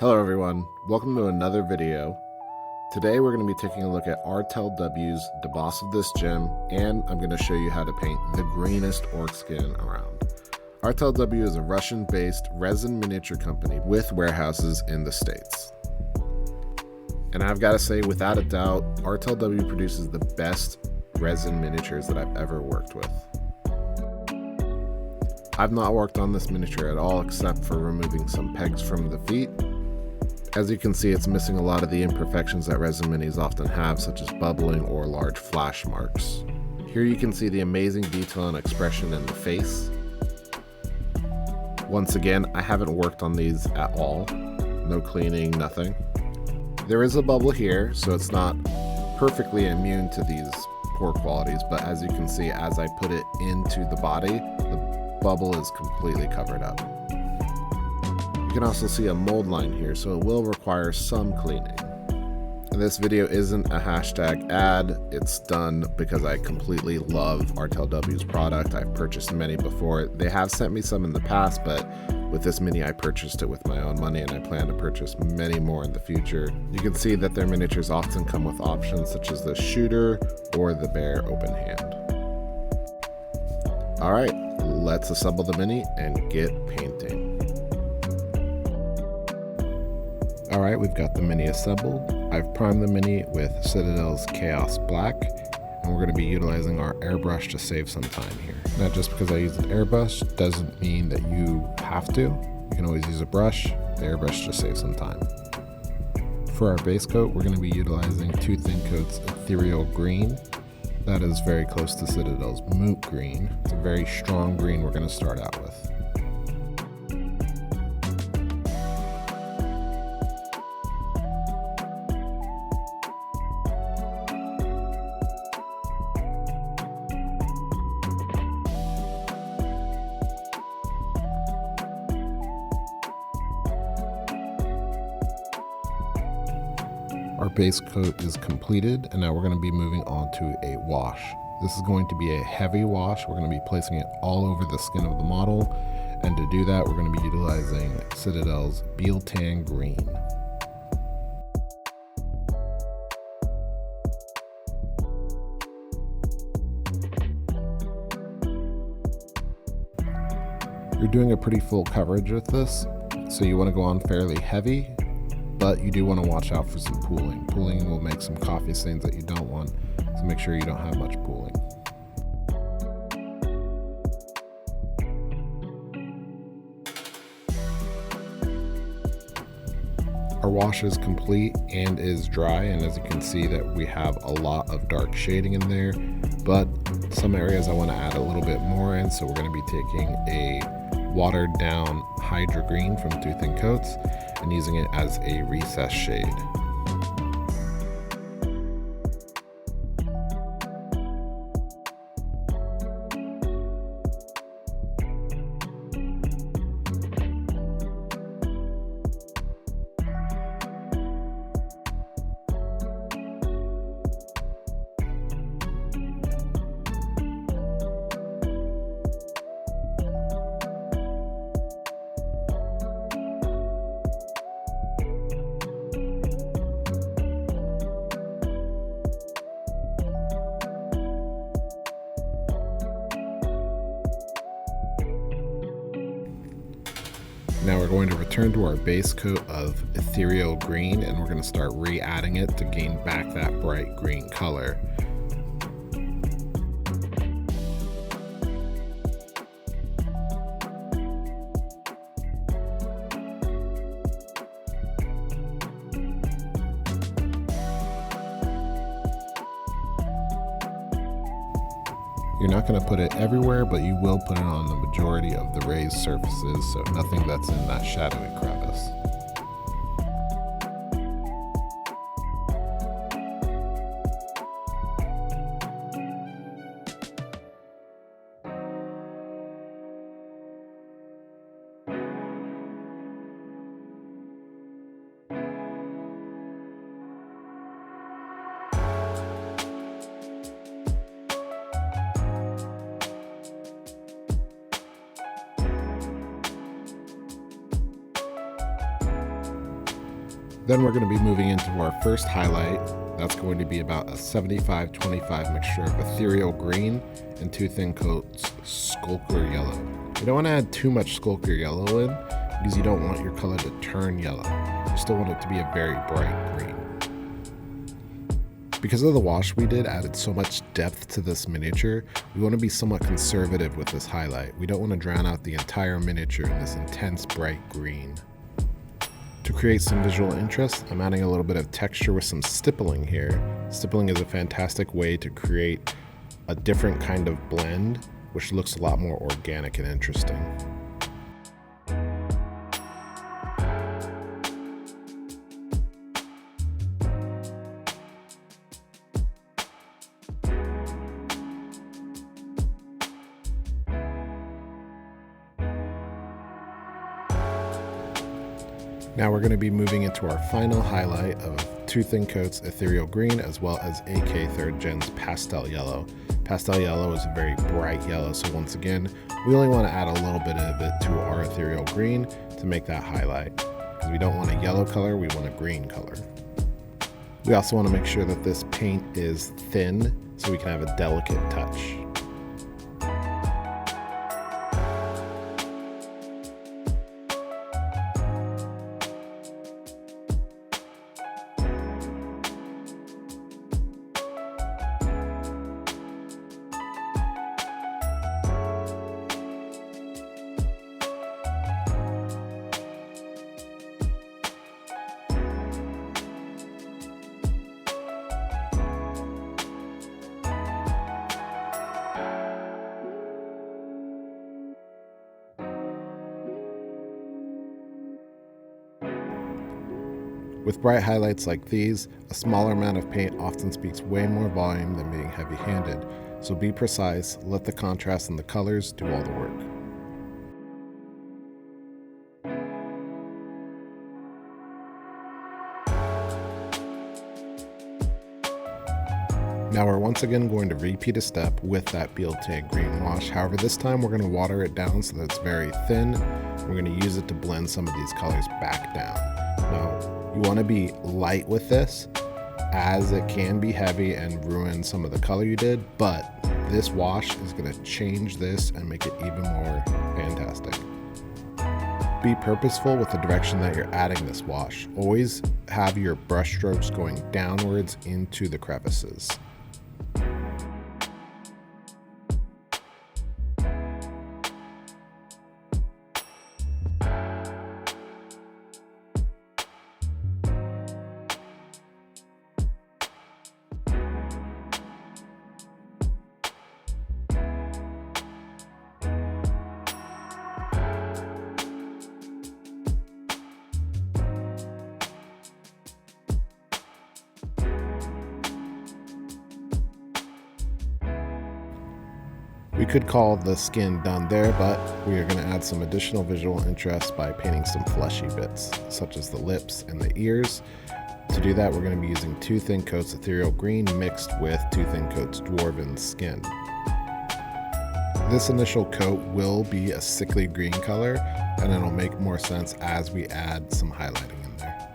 Hello everyone, welcome to another video. Today we're going to be taking a look at Artel W's The Boss of This Gym, and I'm going to show you how to paint the greenest orc skin around. Artel W is a Russian-based resin miniature company with warehouses in the States. And I've got to say, without a doubt, Artel W produces the best resin miniatures that I've ever worked with. I've not worked on this miniature at all except for removing some pegs from the feet. As you can see, it's missing a lot of the imperfections that resin minis often have, such as bubbling or large flash marks. Here you can see the amazing detail and expression in the face. Once again, I haven't worked on these at all. No cleaning, nothing. There is a bubble here, so it's not perfectly immune to these poor qualities, but as you can see, as I put it into the body, the bubble is completely covered up. You can also see a mold line here, so it will require some cleaning. And this video isn't a hashtag ad, it's done because I completely love Artel W's product. I've purchased many before. They have sent me some in the past, but with this mini I purchased it with my own money, and I plan to purchase many more in the future. You can see that their miniatures often come with options such as the shooter or the bare open hand. Alright, let's assemble the mini and get painting. Alright, we've got the mini assembled. I've primed the mini with Citadel's Chaos Black, and we're going to be utilizing our airbrush to save some time here. Now, just because I use an airbrush doesn't mean that you have to. You can always use a brush. The airbrush just saves some time. For our base coat, we're going to be utilizing 2 thin coats Ethereal Green. That is very close to Citadel's Moot Green. It's a very strong green we're going to start out with. Our base coat is completed, and now we're going to be moving on to a wash. This is going to be a heavy wash. We're going to be placing it all over the skin of the model, and to do that we're going to be utilizing Citadel's Beal Tan Green. You're doing a pretty full coverage with this, so you want to go on fairly heavy, but you do want to watch out for some pooling. Pooling will make some coffee stains that you don't want, so make sure you don't have much pooling. Our wash is complete and is dry, and as you can see that we have a lot of dark shading in there, but some areas I want to add a little bit more in, so we're going to be taking a watered down Hydra Green from 2 thin coats and using it as a recessed shade. Now we're going to return to our base coat of Ethereal Green, and we're going to start re-adding it to gain back that bright green color. You're not going to put it everywhere, but you will put it on the majority of the raised surfaces, so nothing that's in that shadowy crevice. Then we're going to be moving into our first highlight. That's going to be about a 75-25 mixture of ethereal green and 2 thin coats skulker yellow. You don't want to add too much skulker yellow in because you don't want your color to turn yellow. You still want it to be a very bright green. Because of the wash we did added so much depth to this miniature, we want to be somewhat conservative with this highlight. We don't want to drown out the entire miniature in this intense bright green. To create some visual interest, I'm adding a little bit of texture with some stippling here. Stippling is a fantastic way to create a different kind of blend, which looks a lot more organic and interesting. Now we're going to be moving into our final highlight of 2 thin coats ethereal green as well as AK 3rd Gen's pastel yellow. Pastel yellow is a very bright yellow, so once again, we only want to add a little bit of it to our ethereal green to make that highlight. Because we don't want a yellow color, we want a green color. We also want to make sure that this paint is thin so we can have a delicate touch. With bright highlights like these, a smaller amount of paint often speaks way more volume than being heavy-handed, so be precise, let the contrast and the colors do all the work. Now we're once again going to repeat a step with that BlueSky green wash. However, this time we're going to water it down so that it's very thin. We're going to use it to blend some of these colors back down. Now, you want to be light with this, as it can be heavy and ruin some of the color you did, but this wash is going to change this and make it even more fantastic. Be purposeful with the direction that you're adding this wash. Always have your brush strokes going downwards into the crevices. We could call the skin done there, but we are going to add some additional visual interest by painting some fleshy bits, such as the lips and the ears. To do that, we're going to be using 2 thin coats ethereal green mixed with 2 thin coats dwarven skin. This initial coat will be a sickly green color, and it'll make more sense as we add some highlighting in there.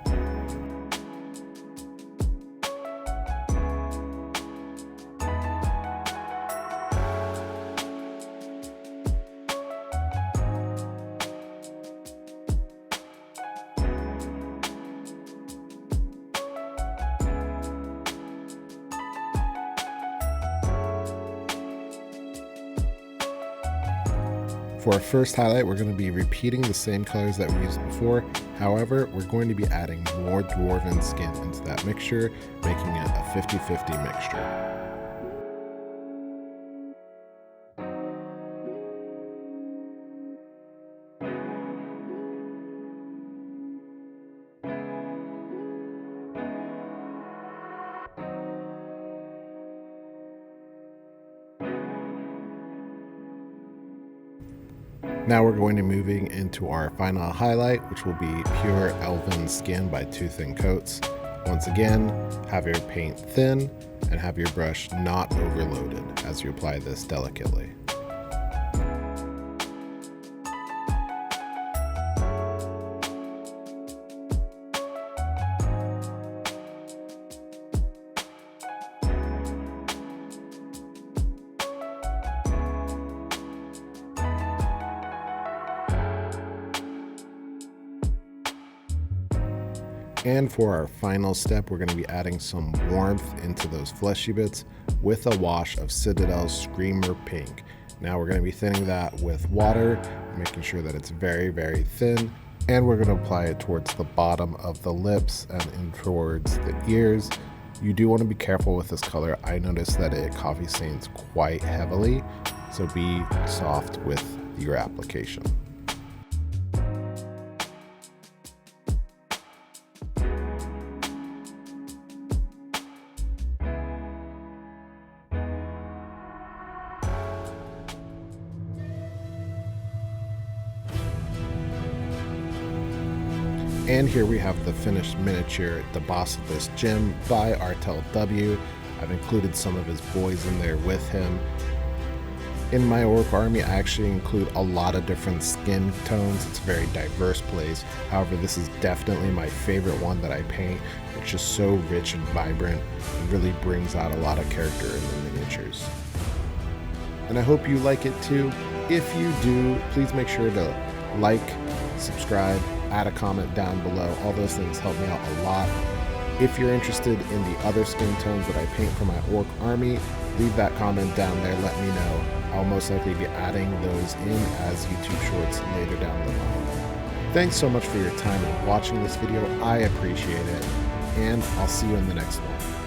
For our first highlight, we're going to be repeating the same colors that we used before. However, we're going to be adding more dwarven skin into that mixture, making it a 50-50 mixture. Now we're going to be moving into our final highlight, which will be pure elven skin by 2 thin coats. Once again, have your paint thin and have your brush not overloaded as you apply this delicately. And for our final step, we're going to be adding some warmth into those fleshy bits with a wash of Citadel Screamer Pink. Now we're going to be thinning that with water, making sure that it's very, very thin. And we're going to apply it towards the bottom of the lips and in towards the ears. You do want to be careful with this color. I noticed that it coffee stains quite heavily, so be soft with your application. And here we have the finished miniature, the boss of this gym by Artel W. I've included some of his boys in there with him. In my Orc army, I actually include a lot of different skin tones. It's a very diverse place. However, this is definitely my favorite one that I paint. It's just so rich and vibrant. It really brings out a lot of character in the miniatures. And I hope you like it too. If you do, please make sure to like, subscribe, add a comment down below. All those things help me out a lot. If you're interested in the other skin tones that I paint for my Orc army, leave that comment down there, let me know. I'll most likely be adding those in as YouTube shorts later down the line. Thanks so much for your time and watching this video. I appreciate it, and I'll see you in the next one.